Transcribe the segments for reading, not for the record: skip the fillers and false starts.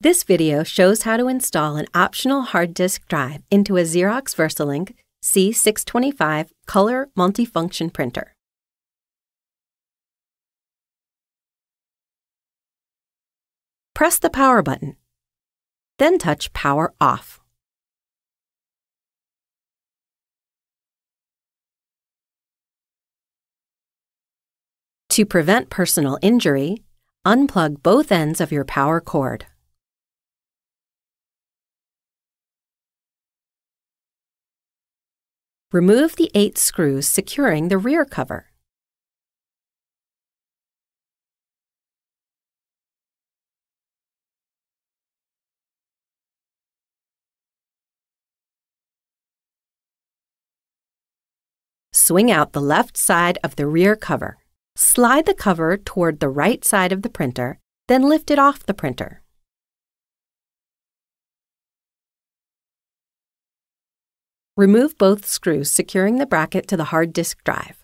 This video shows how to install an optional hard disk drive into a Xerox VersaLink C625 color multifunction printer. Press the power button, then touch Power Off. To prevent personal injury, unplug both ends of your power cord. Remove the 8 screws securing the rear cover. Swing out the left side of the rear cover. Slide the cover toward the right side of the printer, then lift it off the printer. Remove both screws securing the bracket to the hard disk drive.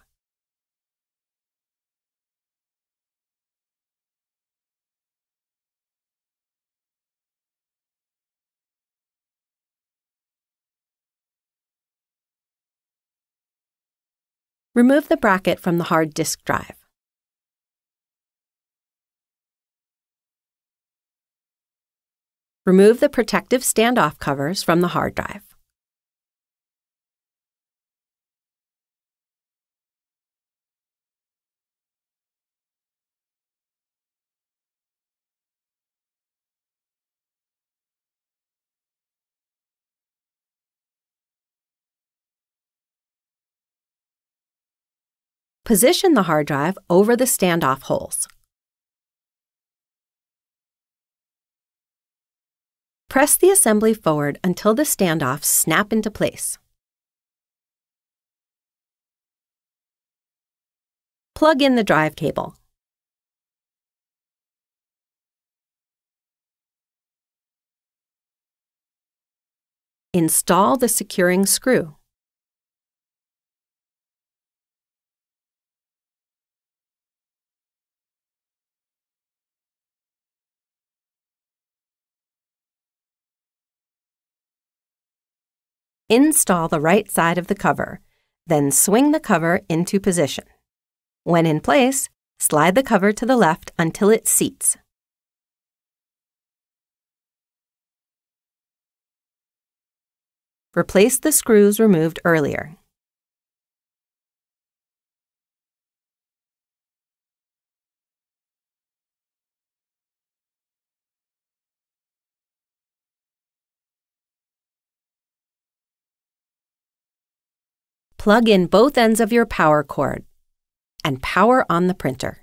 Remove the bracket from the hard disk drive. Remove the protective standoff covers from the hard drive. Position the hard drive over the standoff holes. Press the assembly forward until the standoffs snap into place. Plug in the drive cable. Install the securing screw. Install the right side of the cover, then swing the cover into position. When in place, slide the cover to the left until it seats. Replace the screws removed earlier. Plug in both ends of your power cord and power on the printer.